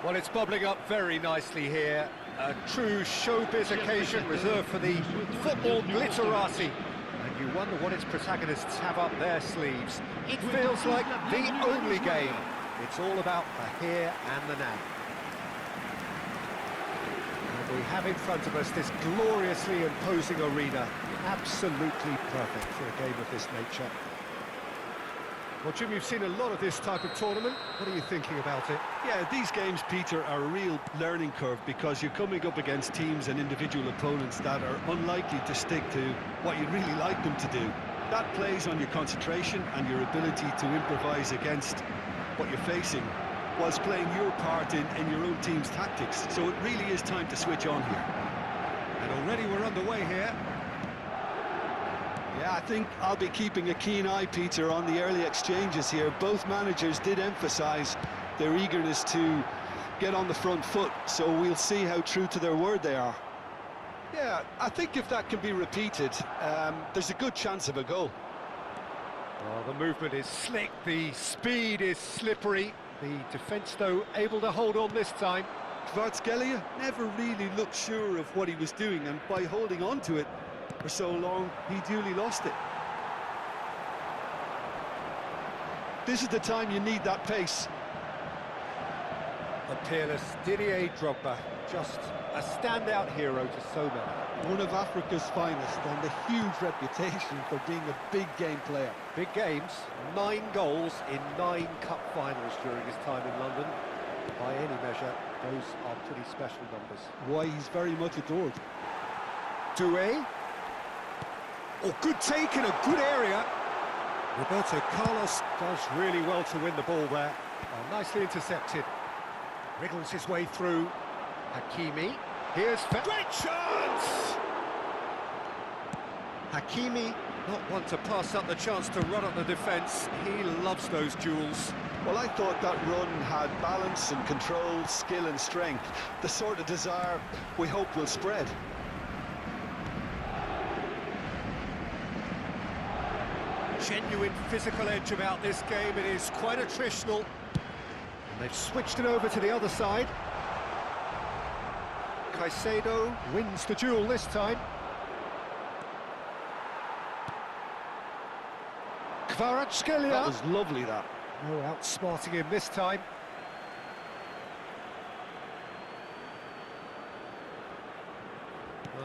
Well, it's bubbling up very nicely here. A true showbiz occasion reserved for the football glitterati. And you wonder what its protagonists have up their sleeves. It feels like the only game. It's all about the here and the now. And we have in front of us this gloriously imposing arena. Absolutely perfect for a game of this nature. Well, Jim, you've seen a lot of this type of tournament. What are you thinking about it? Yeah, these games, Peter, are a real learning curve because you're coming up against teams and individual opponents that are unlikely to stick to what you'd really like them to do. That plays on your concentration and your ability to improvise against what you're facing whilst playing your part in your own team's tactics. So it really is time to switch on here. And already we're underway here. Yeah, I think I'll be keeping a keen eye, Peter, on the early exchanges here. Both managers did emphasise their eagerness to get on the front foot, so we'll see how true to their word they are. Yeah, I think if that can be repeated, there's a good chance of a goal. Well, the movement is slick, the speed is slippery. The defence, though, able to hold on this time. Kvaratskhelia never really looked sure of what he was doing, and by holding on to it for so long, he duly lost it. This is the time you need that pace. The peerless Didier Drogba, just a standout hero to so many. One of Africa's finest and a huge reputation for being a big game player. Big games, 9 goals in 9 cup finals during his time in London. By any measure, those are pretty special numbers. Why, he's very much adored. Doué. Oh, good take in a good area. Roberto Carlos does really well to win the ball there. Oh, nicely intercepted. Wriggles his way through. Hakimi. Here's... Great chance! Hakimi, not one to pass up the chance to run up the defence. He loves those duels. Well, I thought that run had balance and control, skill and strength. The sort of desire we hope will spread. Genuine physical edge about this game. It is quite attritional. And they've switched it over to the other side. Caicedo wins the duel this time. Kvaratskhelia. That was lovely, that. No outsmarting him this time.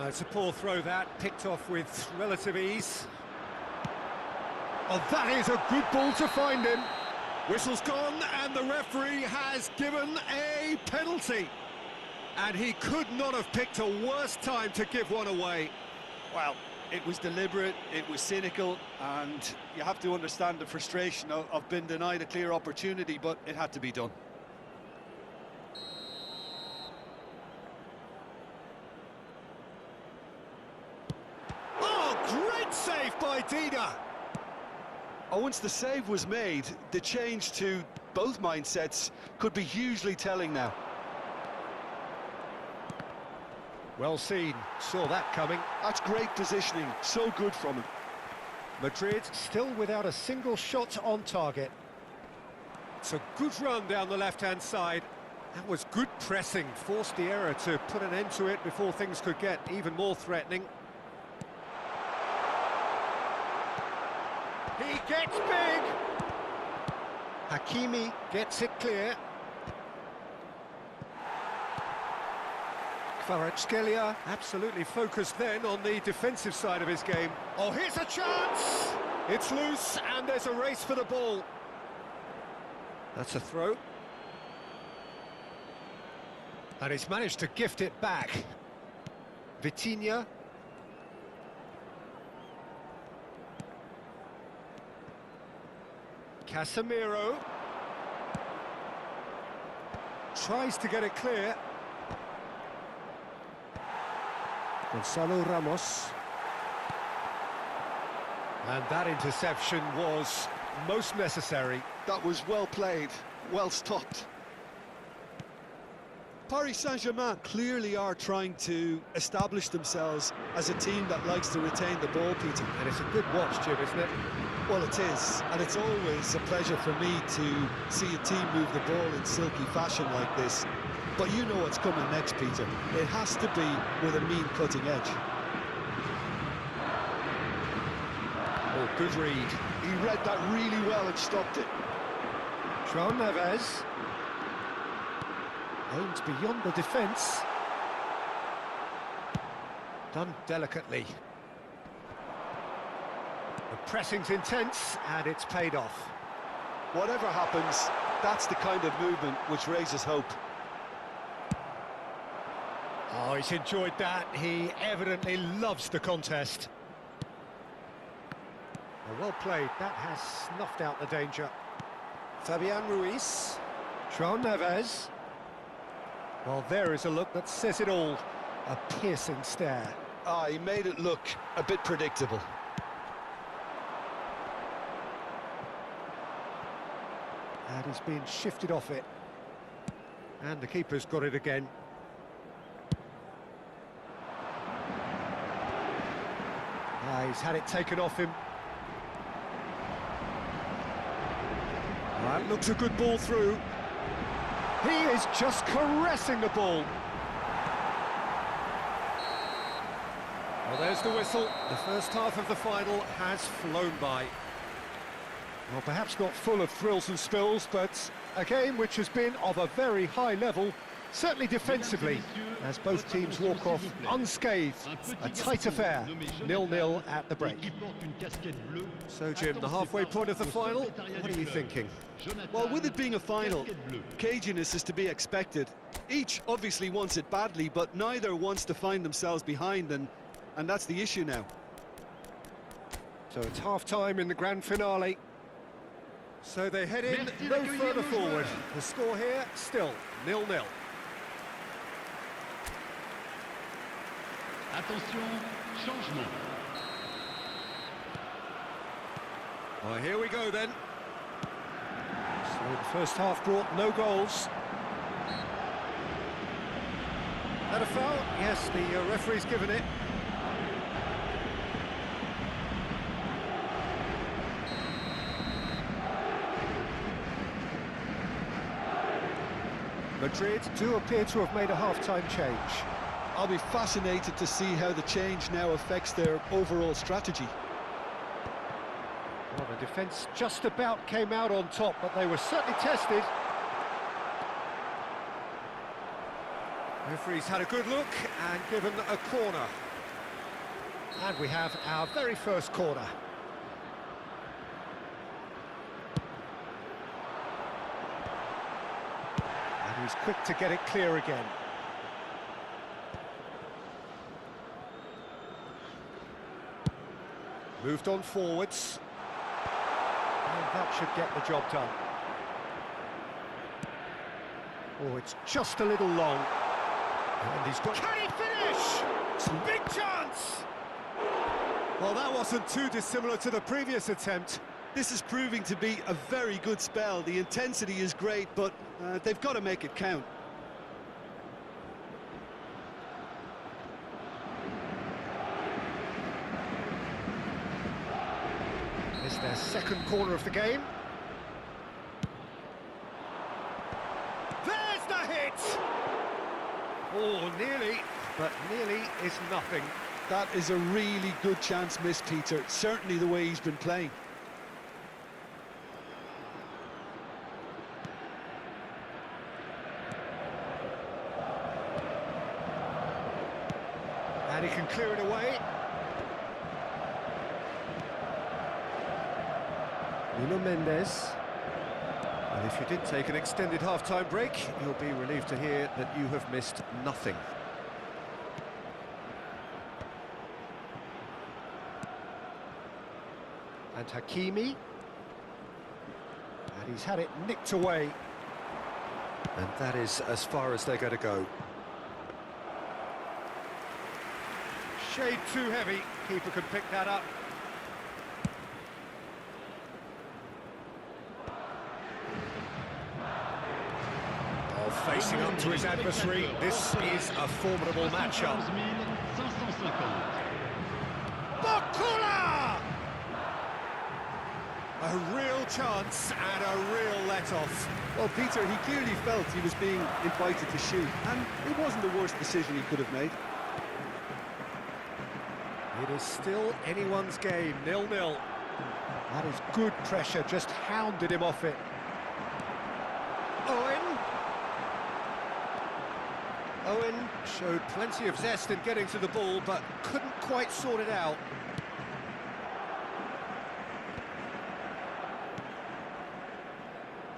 It's a poor throw that, picked off with relative ease. Oh, that is a good ball to find him. Whistle's gone and the referee has given a penalty. And he could not have picked a worse time to give one away. Well, it was deliberate, it was cynical, and you have to understand the frustration of being denied a clear opportunity, but it had to be done. Oh, great save by Dida. Oh, once the save was made, the change to both mindsets could be hugely telling now. Well seen, saw that coming. That's great positioning, so good from him. Madrid still without a single shot on target. It's a good run down the left-hand side. That was good pressing, forced the error to put an end to it before things could get even more threatening. He gets big! Hakimi gets it clear. Kvaratskhelia absolutely focused then on the defensive side of his game. Oh, here's a chance! It's loose and there's a race for the ball. That's a throw. And he's managed to gift it back. Vitinha. Casemiro. Tries to get it clear. Gonzalo Ramos. And that interception was most necessary. That was well played, well stopped. Paris Saint-Germain clearly are trying to establish themselves as a team that likes to retain the ball, Peter. And it's a good watch, Jim, isn't it? Well, it is, and it's always a pleasure for me to see a team move the ball in silky fashion like this. But you know what's coming next, Peter. It has to be with a mean cutting edge. Oh, good read. He read that really well and stopped it. João Neves. Aimed beyond the defence. Done delicately. The pressing's intense, and it's paid off. Whatever happens, that's the kind of movement which raises hope. Oh, he's enjoyed that. He evidently loves the contest. Well played. That has snuffed out the danger. Fabian Ruiz. João Neves. Well, there is a look that says it all. A piercing stare. Ah, he made it look a bit predictable. And he's been shifted off it. And the keeper's got it again. Ah, he's had it taken off him. That looks a good ball through. He is just caressing the ball. Well, there's the whistle. The first half of the final has flown by. Well, perhaps not full of thrills and spills, but a game which has been of a very high level, certainly defensively, as both teams walk off unscathed. A tight affair, 0-0 at the break. So, Jim, the halfway point of the final, what are you thinking? Well, with it being a final, caginess is to be expected. Each obviously wants it badly, but neither wants to find themselves behind, and that's the issue now. So it's half-time in the grand finale. So they head in no further forward. The score here, still 0-0. Attention, changement. Well, here we go then. So the first half brought no goals. That a foul? Yes, the referee's given it. Madrid do appear to have made a half-time change. I'll be fascinated to see how the change now affects their overall strategy. Well, the defence just about came out on top, but they were certainly tested. Referee's had a good look and given a corner. And we have our very first corner. And he's quick to get it clear again. Moved on forwards. And that should get the job done. Oh, it's just a little long. And he's got... Can he finish? Big chance! Well, that wasn't too dissimilar to the previous attempt. This is proving to be a very good spell. The intensity is great, but they've got to make it count. It's their second corner of the game. There's the hit! Oh, nearly, but nearly is nothing. That is a really good chance missed, Peter. Certainly the way he's been playing. And he can clear it away. Nuno Mendes. And if you did take an extended half-time break, you'll be relieved to hear that you have missed nothing. And Hakimi. And he's had it nicked away. And that is as far as they're going to go. Shade too heavy. Keeper could pick that up. Facing up to his adversary, this is a formidable matchup. Bakula! A real chance and a real let off. Well, Peter, he clearly felt he was being invited to shoot, and it wasn't the worst decision he could have made. It is still anyone's game, 0-0. That is good pressure, just hounded him off it. Owen showed plenty of zest in getting to the ball, but couldn't quite sort it out.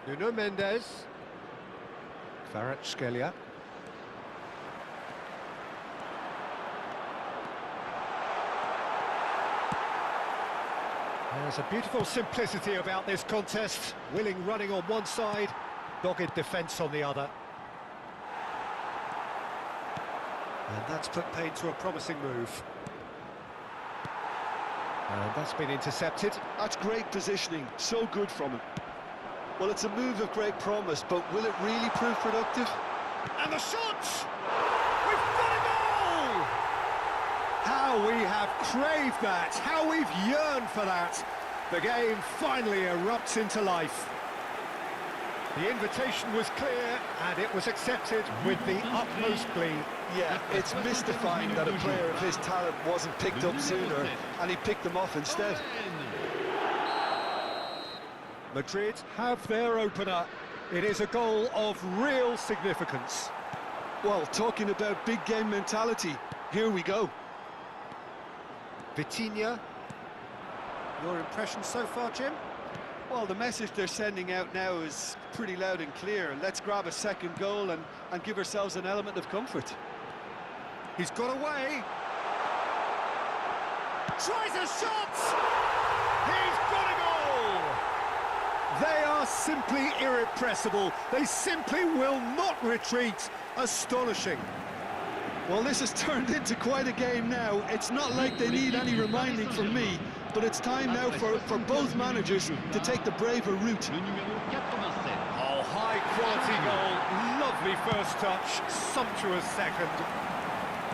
Nuno Mendes. Kvaratskhelia. There's a beautiful simplicity about this contest. Willing running on one side, dogged defence on the other. And that's put paid to a promising move. And that's been intercepted. That's great positioning, so good from him. Well, it's a move of great promise, but will it really prove productive? And the shot! We've got a goal! How we have craved that, how we've yearned for that. The game finally erupts into life. The invitation was clear, and it was accepted with the utmost glee. Yeah, it's mystifying that a player of his talent wasn't picked up sooner, and he picked them off instead. Madrid have their opener. It is a goal of real significance. Well, talking about big game mentality, here we go. Vitinha, your impression so far, Jim? Well, the message they're sending out now is pretty loud and clear. Let's grab a second goal and give ourselves an element of comfort. He's got away. Tries a shot! He's got a goal! They are simply irrepressible. They simply will not retreat. Astonishing. Well, this has turned into quite a game now. It's not like they need any reminding from me, but it's time now for both managers to take the braver route. Oh, high-quality goal. Lovely first touch. Sumptuous second.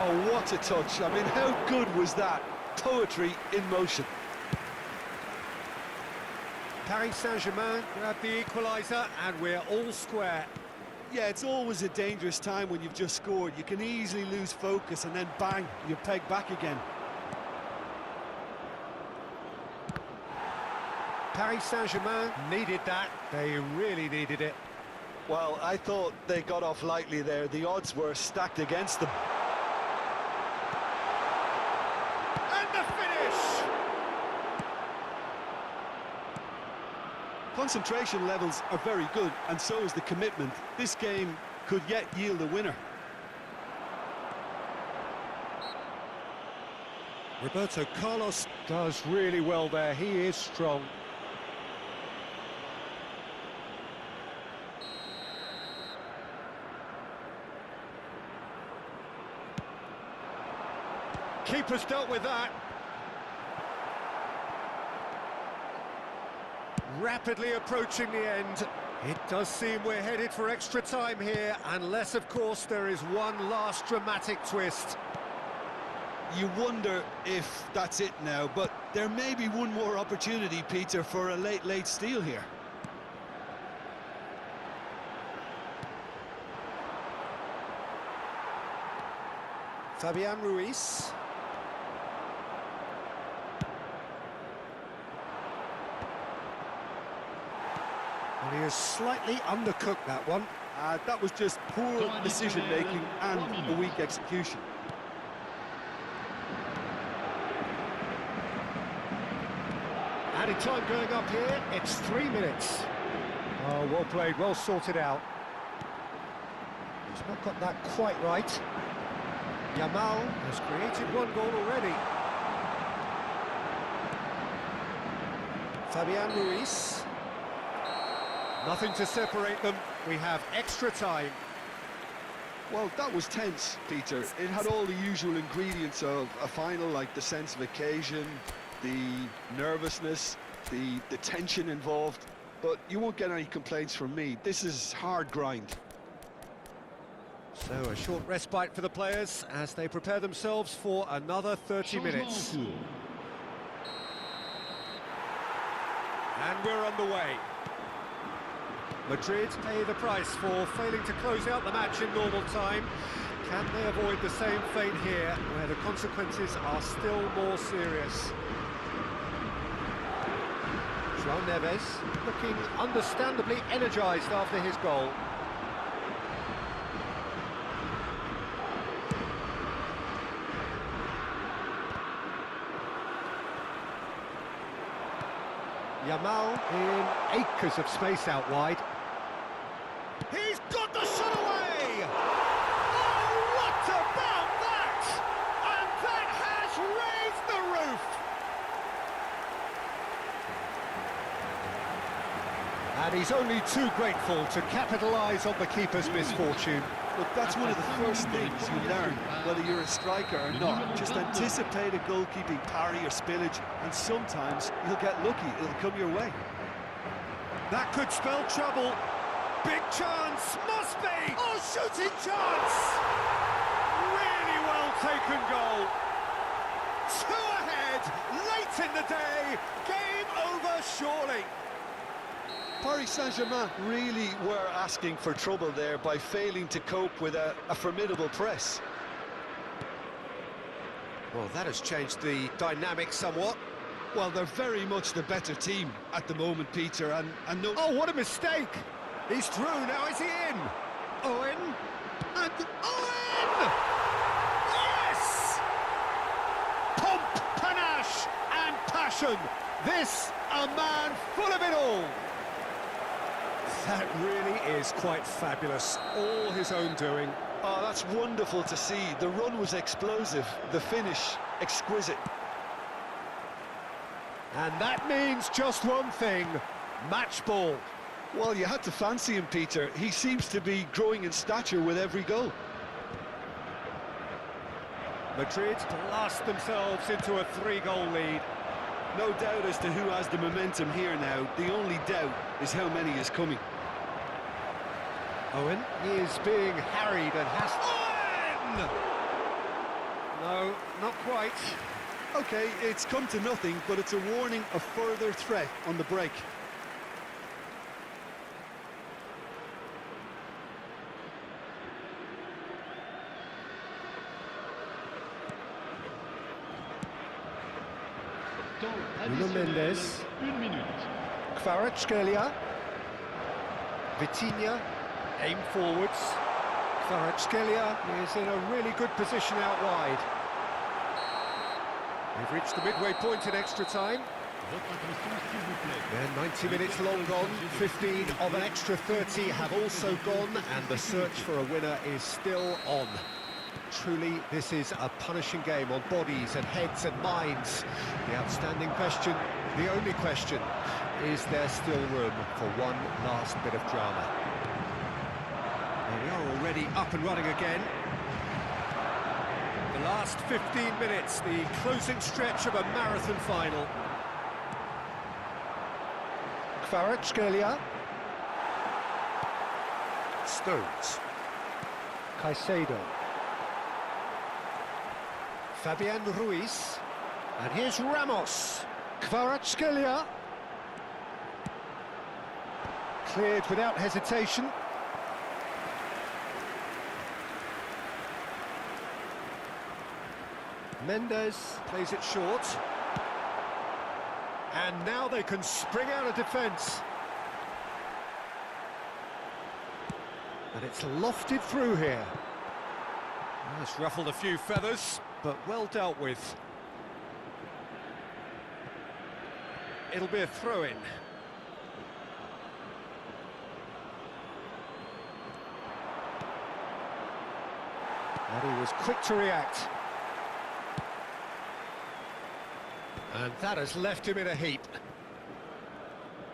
Oh, what a touch. I mean, how good was that? Poetry in motion. Paris Saint-Germain grab the equaliser, and we're all square. Yeah, it's always a dangerous time when you've just scored. You can easily lose focus and then bang, you're pegged back again. Paris Saint-Germain needed that. They really needed it. Well, I thought they got off lightly there. The odds were stacked against them. And the finish! Concentration levels are very good, and so is the commitment. This game could yet yield a winner. Roberto Carlos does really well there. He is strong. Keeper's dealt with that. Rapidly approaching the end. It does seem we're headed for extra time here, unless, of course, there is one last dramatic twist. You wonder if that's it now, but there may be one more opportunity, Peter, for a late steal here. Fabian Ruiz. And he has slightly undercooked that one. That was just poor decision-making and a weak execution. Added time going up here, it's 3 minutes. Oh, well played, well sorted out. He's not got that quite right. Yamal has created one goal already. Fabian Ruiz. Nothing to separate them. We have extra time. Well, that was tense, Peter. It had all the usual ingredients of a final, like the sense of occasion, the nervousness, the tension involved. But you won't get any complaints from me. This is hard grind. So a short respite for the players as they prepare themselves for another 30 minutes. And we're on the way. Madrid pay the price for failing to close out the match in normal time. Can they avoid the same fate here, where the consequences are still more serious? João Neves looking understandably energised after his goal. Yamal in acres of space out wide. He's got the shot away! Oh, what about that? And that has raised the roof! And he's only too grateful to capitalise on the keeper's misfortune. Look, that's one of the first things you learn, whether you're a striker or not. Just anticipate a goalkeeping parry or spillage, and sometimes you'll get lucky, it'll come your way. That could spell trouble. Big chance, must be! Oh, shooting chance! Really well taken goal. 2 ahead, late in the day, game over surely. Paris Saint-Germain really were asking for trouble there by failing to cope with a formidable press. Well, that has changed the dynamic somewhat. Well, they're very much the better team at the moment, Peter, and no... Oh, what a mistake! He's through, now is he in? Owen, and Owen! Yes! Pomp, panache, and passion. This, a man full of it all. That really is quite fabulous, all his own doing. Oh, that's wonderful to see. The run was explosive, the finish exquisite. And that means just one thing, match ball. Well, you had to fancy him, Peter. He seems to be growing in stature with every goal. Madrid blast themselves into a 3-goal lead. No doubt as to who has the momentum here now. The only doubt is how many is coming. Owen, he is being harried and has... Owen! No, not quite. OK, it's come to nothing, but it's a warning of further threat on the break. Nuno Mendes. 1 minute. Kvaratskhelia. Vitinha. Aim forwards. Kvaratskhelia is in a really good position out wide. We've reached the midway point in extra time. And 90 minutes long gone, 15 of an extra 30 have also gone, and the search for a winner is still on. Truly, this is a punishing game on bodies and heads and minds. The outstanding question, the only question, is there still room for one last bit of drama? Well, we are already up and running again. The last 15 minutes, the closing stretch of a marathon final. Kvaratskhelia. Stones. Caicedo. Fabian Ruiz. And here's Ramos. Kvaratskhelia. Cleared without hesitation. Mendes plays it short. And now they can spring out of defence. And it's lofted through here. Well, it's ruffled a few feathers, but well dealt with. It'll be a throw-in. And he was quick to react. And that has left him in a heap.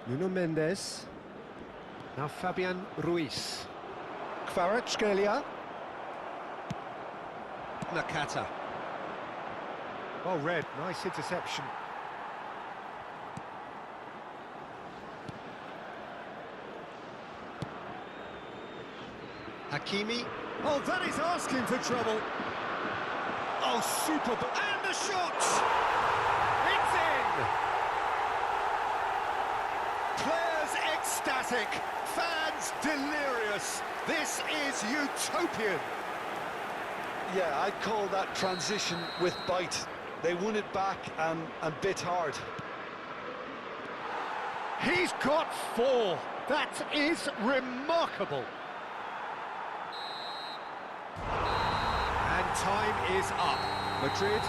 Nuno Mendes. Now Fabian Ruiz. Kvaratskhelia. Nakata. Well read, nice interception. Hakimi. Oh, that is asking for trouble. Oh, super. And the shot! It's in! Players ecstatic, fans delirious. This is utopian. Yeah, I'd call that transition with bite. They won it back and bit hard. He's got 4. That is remarkable. And time is up. Madrid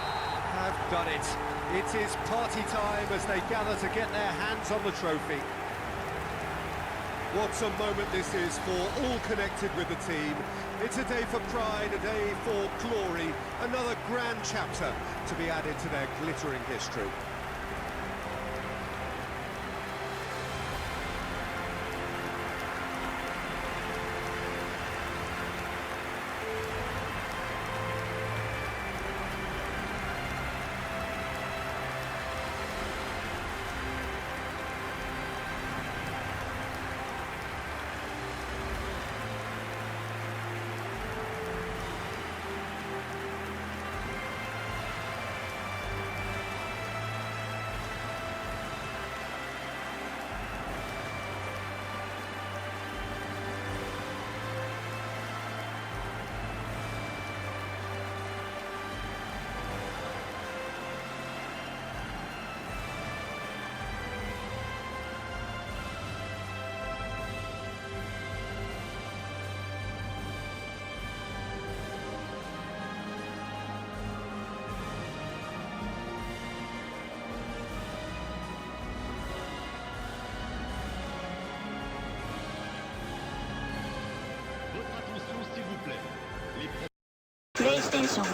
have done it. It is party time as they gather to get their hands on the trophy. What a moment this is for all connected with the team. It's a day for pride, a day for glory, another grand chapter to be added to their glittering history. Votre attention, s'il vous plaît. Les PlayStation